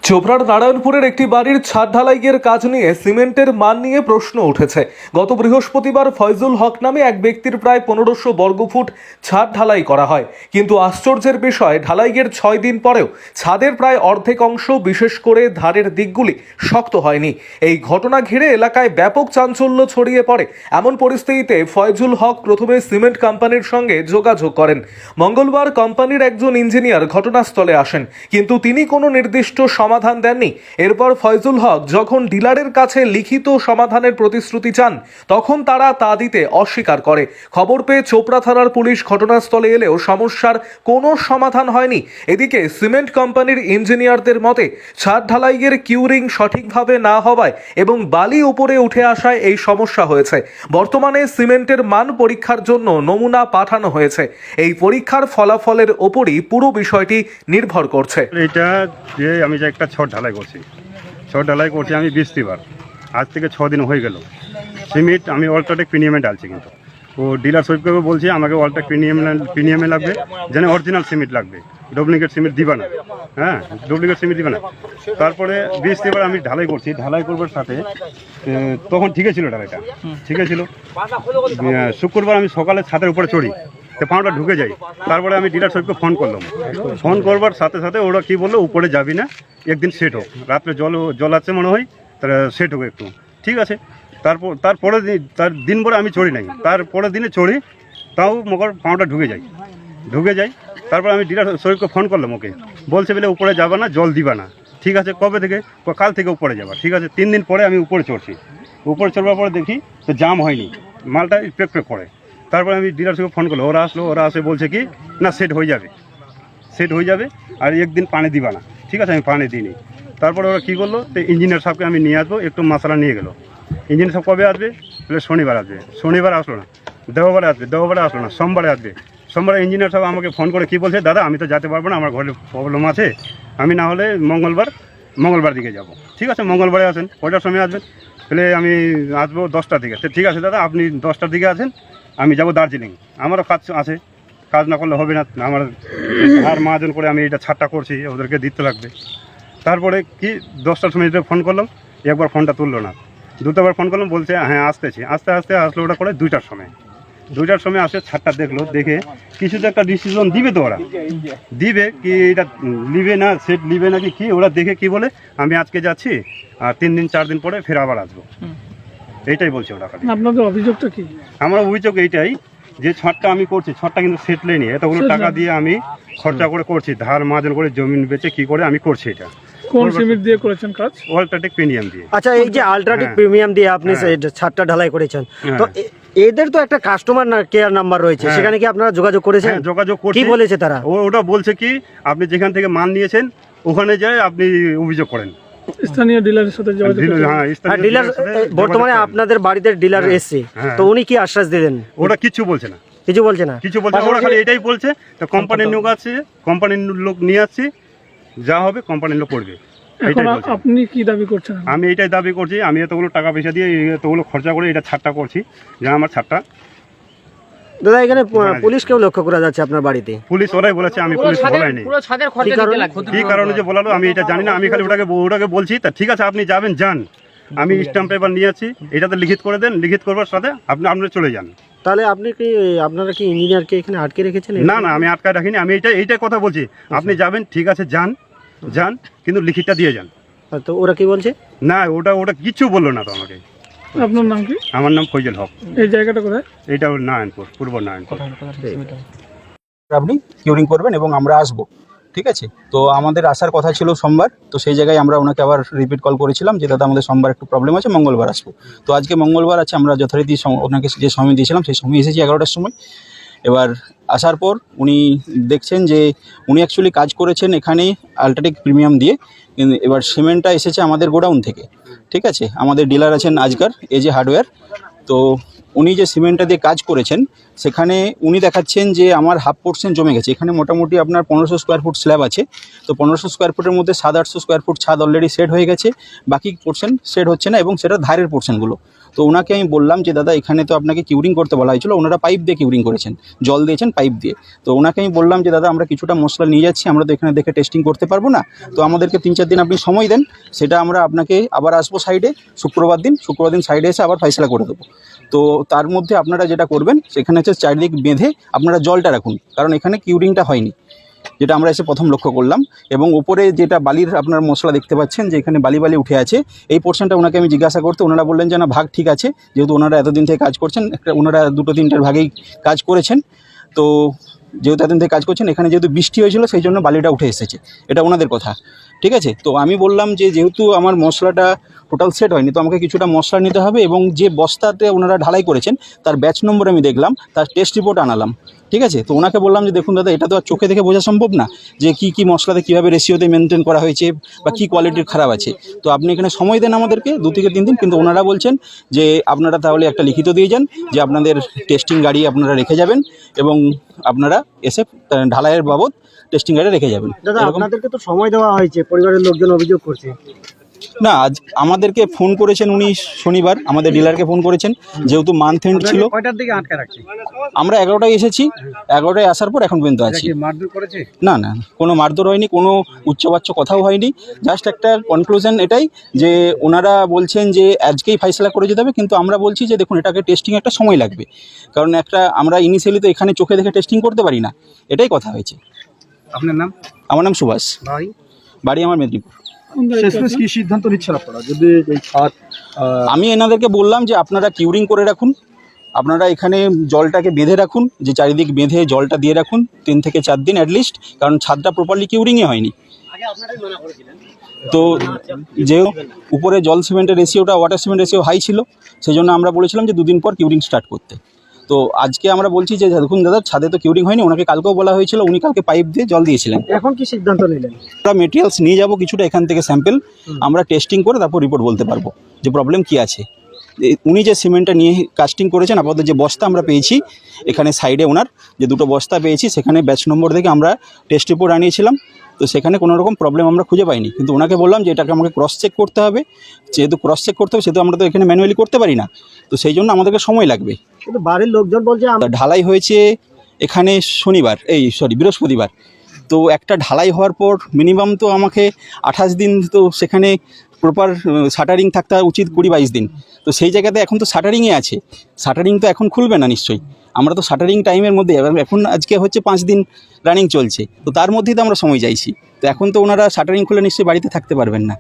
চোপড়ার নারায়ণপুরের একটি বাড়ির ছাদ ঢালাইয়ের কাজ নিয়ে সিমেন্টের মান নিয়ে প্রশ্ন উঠেছে। গত বৃহস্পতিবার ফয়জুল হক নামে এক ব্যক্তির প্রায় 1500 বর্গফুট ছাদ ঢালাই করা হয়, কিন্তু আশ্চর্যের বিষয় ঢালাইয়ের 6 দিন পরেও ছাদের প্রায় অর্ধেক অংশ, বিশেষ করে ধারের দিকগুলি শক্ত হয়নি। এই ঘটনা ঘিরে এলাকায় ব্যাপক চাঞ্চল্য ছড়িয়ে পড়ে। এমন পরিস্থিতিতে ফয়জুল হক প্রথমে সিমেন্ট কোম্পানির সঙ্গে যোগাযোগ করেন। মঙ্গলবার কোম্পানির একজন ইঞ্জিনিয়ার ঘটনাস্থলে আসেন, কিন্তু তিনি কোনো নির্দিষ্ট সমাধান দেননি। এরপর ফয়জুল হক যখন ডিলারের কাছে লিখিত সমাধানের প্রতিশ্রুতি চান, তখন তারা তা দিতে অস্বীকার করে। খবর পেয়ে চোপড়া থানার পুলিশ ঘটনাস্থলে এলেও সমস্যার কোনো সমাধান হয়নি। এদিকে সিমেন্ট কোম্পানির ইঞ্জিনিয়ারদের মতে ছাদ ঢালাইয়ের কিউরিং সঠিকভাবে না হওয়ায় এবং বালি উপরে উঠে আসায় এই সমস্যা হয়েছে। বর্তমানে সিমেন্টের মান পরীক্ষার জন্য নমুনা পাঠানো হয়েছে। এই পরীক্ষার ফলাফলের ওপরই পুরো বিষয়টি নির্ভর করছে। এটা যে আমি যে একটা ছট ঢালাই করছি আমি বৃহস্পতিবার, আজ থেকে 6 দিন হয়ে গেল। সিমেন্ট আমি অল্ট্রাটেক প্রিমিয়ামে ডালছি, কিন্তু ও ডিলার সৈবকে বলছি আমাকে অল্ট্রাটেক প্রিমিয়ামে লাগবে, যেন অরিজিনাল সিমেন্ট লাগবে, ডুপ্লিকেট সিমেন্ট দিবা না। হ্যাঁ, ডুপ্লিকেট সিমেন্ট দিবা না। তারপরে বৃহস্পতিবার আমি ঢালাই করবার সাথে তখন ঠিকই ছিল, ঢালাইটা ঠিকই ছিল। শুক্রবার আমি সকালে ছাদের উপরে চড়ি, তো পাউটা ঢুকে যাই। তারপরে আমি ডিলার সাহেবকে ফোন করবার সাথে সাথে ওরা কি বললো, উপরে যাবি না, একদিন সেট হোক, রাত্রে জল আছে মনে হয়, তারা সেট হোক একটু, ঠিক আছে। তারপরে দিন ভরে আমি চড়ি নাই, তারপরের দিনে চড়ি, তাও মগর পাউটা ঢুকে যাই। তারপর আমি ডিলার সাহেবকে ফোন করলাম, ওকে বলছে বলে উপরে যাবা না, জল দিবা না, ঠিক আছে। কবে থেকে? কাল থেকে উপরে যাবা, ঠিক আছে। 3 দিন পরে আমি উপরে চড়ছি, উপরে চড়বার পরে দেখি তো জাম হয়নি, মালটা পেক করে। তারপরে আমি ডিলারশিপে ফোন করলো, ওরা আসে বলছে কি না সেট হয়ে যাবে আর একদিন পানি দিবা না, ঠিক আছে। আমি পানি দিইনি। তারপরে ওরা কী করলো, তো ইঞ্জিনিয়ার সাহেবকে আমি নিয়ে আসবো, একটু মশলা নিয়ে গেলো। ইঞ্জিনিয়ার সাহেব কবে আসবে? বলে শনিবার আসলো না, দেওবারে আসলো না, সোমবারে ইঞ্জিনিয়ার সাহেব আমাকে ফোন করে কি বলছে, দাদা আমি তো যেতে পারবো না, আমার ঘরে প্রবলেম আছে, আমি না হলে মঙ্গলবার দিকে যাব। ঠিক আছে, মঙ্গলবারে আসেন, কয়টার সময় আসবেন? বলে আমি আসবো 10টার দিকে। তো ঠিক আছে দাদা, আপনি 10টার দিকে আসেন, আমি যাব দার্জিলিং, আমারও কাজ আছে, কাজ না করলে হবে না, আমার আর মাহাজন করে আমি এটা ছাড়টা করছি, ওদেরকে দিতে লাগবে। তারপরে কি 10টার সময় ফোন করলাম, একবার ফোনটা তুললো না, দুটোবার ফোন করলাম, বলছে হ্যাঁ আসতেছি। আস্তে আসলো ওটা করে 2টার সময় আসে, ছাড়টা দেখলো, দেখে কিছু তো একটা ডিসিশন দিবে, তো ওরা দিবে কি এটা নিবে না, সেট নিবে নাকি কি, ওরা দেখে কি বলে আমি আজকে যাচ্ছি আর 3 দিন 4 দিন পরে ফের আবার আসবো, এইটাই বলছে ওরা। আপনাদের অভিযোগটা কি? আমার অভিযোগ এইটাই যে ছাদটা আমি করছি, ছাদটা কিন্তু সেট লেনি, এতগুলো টাকা দিয়ে আমি খরচা করে করছি, ধার মাজন করে জমি বেচে কি করে আমি করছি। এটা কোন সিমেন্ট দিয়ে করেছেন কাজ? অল্ট্রাটেক প্রিমিয়াম দিয়ে। আচ্ছা, এই যে আল্ট্রাটেক প্রিমিয়াম দিয়ে আপনি ছাদটা ঢালাই করেছেন, তো এদের তো একটা কাস্টমার কেয়ার নাম্বার রয়েছে, সেখানে কি আপনারা যোগাযোগ করেছেন? যোগাযোগ করছি। কি বলেছে তারা? ওটা বলছে কি আপনি যেখান থেকে মাল নিয়েছেন ওখানে যাই আপনি অভিযোগ করেন, স্থানীয় ডিলারের সাথে যোগাযোগ করতে। হ্যাঁ, ডিলার বর্তমানে আপনাদের বাড়িতে ডিলার এসছে, তো উনি কি আশ্বাস দিলেন? ওরা কিছু বলছে না, ওরা খালি এটাই বলছে তো কোম্পানির লোক আছে, কোম্পানির লোক নিয়ে আসছি, যা হবে কোম্পানির লোক করবে। আপনি কি দাবি করছেন? আমি এটাই দাবি করছি, আমি এতগুলো টাকা পয়সা দিয়ে এতগুলো খরচা করে এটা ছাদটা করছি, যা আমার ছাদটা। দাদা, এখানে পুলিশকেও লক্ষ্য করা যাচ্ছে আপনার বাড়িতে। পুলিশ ওরাই বলেছে, আমি পুলিশ বলাইনি। কি কারণে যে বলালো আমি এটা জানি না, আমি খালি ওটাকে বলছি তা ঠিক আছে আপনি যান, আমি স্ট্যাম্প পেপার নিয়ে আছি, এটাতে লিখিত করে দেন, লিখিত করবার সাথে আপনি চলে যান। তাহলে আপনারা কি ইঞ্জিনিয়ারকে এখানে আটকে রেখেছেন? না, আমি আটকায় রাখিনি, আমি এইটাই কথা বলছি, আপনি যাবেন, ঠিক আছে যান, কিন্তু লিখিতটা দিয়ে যান। তো ওরা কি বলছে? না, ওটা কিছু বললো না তো আমাকে। আপনার নাম কি? আমার নাম ফয়জুল হক। এই জায়গাটা কোথায়? এটা নারায়ণপুর, পূর্ব নারায়ণপুর। আপনি কিউরিং করবেন এবং আমরা আসবো, ঠিক আছে। তো আমাদের আসার কথা ছিল সোমবার, তো সেই জায়গায় আমরা ওনাকে আবার রিপিট কল করেছিলাম যে দাদা আমাদের সোমবার একটু প্রবলেম আছে, মঙ্গলবার আসবো। তো আজকে মঙ্গলবার আছে, আমরা যথারীতি ওনাকে যে সময় দিয়েছিলাম সেই সময় এসেছি 11টার সময়। এবার আসার পর উনি দেখছেন যে উনি অ্যাকচুয়ালি কাজ করেছেন এখানে আল্ট্রাটেক প্রিমিয়াম দিয়ে, এবার সিমেন্টটা এসেছে আমাদের গোডাউন থেকে, ঠিক আছে। আমাদের ডিলার আছেন আজকার এজে হার্ডওয়্যার, তো উনি যে সিমেন্টটা দিয়ে কাজ করেছেন সেখানে উনি দেখাচ্ছেন যে আমার হাফ পোর্শন জমে গেছে। এখানে মোটামুটি আপনার 1500 স্কোয়ার ফুট স্ল্যাব আছে, তো 1500 স্কোয়ার ফুটের মধ্যে 700-800 স্কোয়ার ফুট ছাদ অলরেডি সেট হয়ে গেছে, বাকি পোর্শন সেট হচ্ছে না এবং সেটা ধারের পোর্শনগুলো। তো ওনাকে আমি বললাম যে দাদা এখানে তো আপনাকে কিউরিং করতে বলা হয়েছিল, ওনারা পাইপ দিয়ে কিউরিং করেছেন, জল দিয়েছেন পাইপ দিয়ে। তো ওনাকে আমি বললাম যে দাদা আমরা কিছুটা মশলা নিয়ে যাচ্ছি, আমরা তো এখানে দেখে টেস্টিং করতে পারবো না, তো আমাদেরকে 3-4 দিন আপনি সময় দেন, সেটা আমরা আপনাকে আবার আসবো সাইডে শুক্রবার দিন সাইডে এসে আবার ফয়সালা করে দেবো। তো তার মধ্যে আপনারা যেটা করবেন সেখানে হচ্ছে চারিদিক বেঁধে আপনারা জলটা রাখুন, কারণ এখানে কিউরিংটা হয়নি, যেটা আমরা এসে প্রথম লক্ষ্য করলাম। এবং উপরে যেটা বালির আপনার মশলা দেখতে পাচ্ছেন যে এখানে বালি বালি উঠে আছে, এই পোর্শনটা ওনাকে আমি জিজ্ঞাসা করতে ওনারা বললেন যে না ভাগ ঠিক আছে, যেহেতু ওনারা এতদিন থেকে কাজ করছেন, ওনারা 2-3টার ভাগেই কাজ করেছেন। তো যেহেতু এতদিন থেকে কাজ করছেন, এখানে যেহেতু বৃষ্টি হয়েছিল সেই জন্য বালিটা উঠে এসেছে, এটা ওনাদের কথা, ঠিক আছে। তো আমি বললাম যে যেহেতু আমার মশলাটা টোটাল সেট হয়নি, তো আমাকে কিছুটা মশলা নিতে হবে, এবং যে বস্তাতে ওনারা ঢালাই করেছেন তার ব্যাচ নম্বর আমি দেখলাম, তার টেস্ট রিপোর্ট আনালাম, ঠিক আছে। তো ওনাকে বললাম যে দেখুন দাদা এটা তো আর চোখে দেখে বোঝা সম্ভব না যে কী মশলাতে কীভাবে রেশিওতে মেনটেন করা হয়েছে বা কী কোয়ালিটির খারাপ আছে, তো আপনি এখানে সময় দেন আমাদেরকে 2-3 দিন। কিন্তু ওনারা বলছেন যে আপনারা তাহলে একটা লিখিত দিয়ে যান যে আপনাদের টেস্টিং গাড়ি আপনারা রেখে যাবেন এবং আপনারা এসে ঢালাইয়ের বাবদ টেস্টিং গাড়ি রেখে যাবেন। দাদা এরকম- আপনাদেরকে তো সময় দেওয়া হয়েছে, পরিবারের লোকজন অভিযোগ করছে। না, আজ আমাদেরকে ফোন করেছেন উনি শনিবার, আমাদের ডিলারকে ফোন করেছেন, যেহেতু মান্থ এন্ড ছিল। কয়টার দিকে আটকে রাখছে? আমরা 11টায় এসেছি, 11টায় আসার পর এখন পর্যন্ত আছি। মারধর করেছে? না না, কোনো মারধর হয়নি, কোনো উচ্চবাচ্য কথাও হয়নি, জাস্ট একটা কনক্লুশন এটাই যে ওনারা বলছেন যে আজকেই ফয়সালা করে যেতে হবে, কিন্তু আমরা বলছি যে দেখুন এটাকে টেস্টিং একটা সময় লাগবে, কারণ আমরা ইনিশিয়ালি তো এখানে চোখে দেখে টেস্টিং করতে পারি না, এটাই কথা হয়েছে। আপনার নাম? আমার নাম সুভাষ, ভাই বাড়ি আমার মেদিনীপুর। কোন দায়িত্বে আছেন? কি সিদ্ধান্ত নিচ্ছেন আপনারা যদি এই ছাদ আমি এনাদেরকে বললাম যে আপনারা কিউরিং করে রাখুন, আপনারা এখানে জলটাকে বেঁধে রাখুন, যে চারিদিক বেঁধে জলটা দিয়ে রাখুন 3 থেকে 4 দিন অ্যাটলিস্ট, কারণ ছাদটা প্রপারলি কিউরিংই হয়নি। তো যে উপরে জল সিমেন্টের রেশিওটা ওয়াটার সিমেন্ট রেশিও হাই ছিল, সেই জন্য আমরা বলেছিলাম যে 2 দিন পর কিউরিং স্টার্ট করতে। তো আজকে আমরা বলছি যে দেখুন দাদা ছাদে তো কিউরিং হয়নি, ওনাকে কালকেও বলা হয়েছিল, উনি কালকে পাইপ দিয়ে জল দিয়েছিলেন। এখন কি সিদ্ধান্ত নিলেন? আমরা মেটেরিয়ালস নিয়ে যাব কিছুটা এখান থেকে স্যাম্পেল, আমরা টেস্টিং করে তারপর রিপোর্ট বলতে পারবো যে প্রবলেম কী আছে। উনি যে সিমেন্টটা নিয়ে কাস্টিং করেছেন, আপাতত যে বস্তা আমরা পেয়েছি এখানে সাইডে ওনার যে 2টো বস্তা পেয়েছি, সেখানে ব্যাচ নম্বর থেকে আমরা টেস্ট রিপোর্ট আনিয়েছিলাম, তো সেখানে কোনো রকম প্রবলেম আমরা খুঁজে পাইনি। কিন্তু ওনাকে বললাম যে এটাকে আমাকে ক্রস চেক করতে হবে, যেহেতু ক্রস চেক করতে হবে সেহেতু আমরা তো এখানে ম্যানুয়ালি করতে পারি না, তো সেই জন্য আমাদেরকে সময় লাগবে। কিন্তু বাড়ির লোকজন বলছে ঢালাই হয়েছে এখানে বৃহস্পতিবার, তো একটা ঢালাই হওয়ার পর মিনিমাম তো আমাকে 28 দিন তো সেখানে প্রপার শাটারিং থাকতে উচিত 20-22 দিন, তো সেই জায়গাতে এখন তো শাটারিংয়ে আছে, শাটারিং তো এখন খুলবে না নিশ্চয়ই, আমরা তো শাটারিং টাইমের মধ্যে এখন আজকে হচ্ছে 5 দিন রানিং চলছে, তো তার মধ্যেই তো আমরা সময় চাইছি, তো এখন তো ওনারা শাটারিং খুলে নিশ্চয়ই বাড়িতে থাকতে পারবেন না।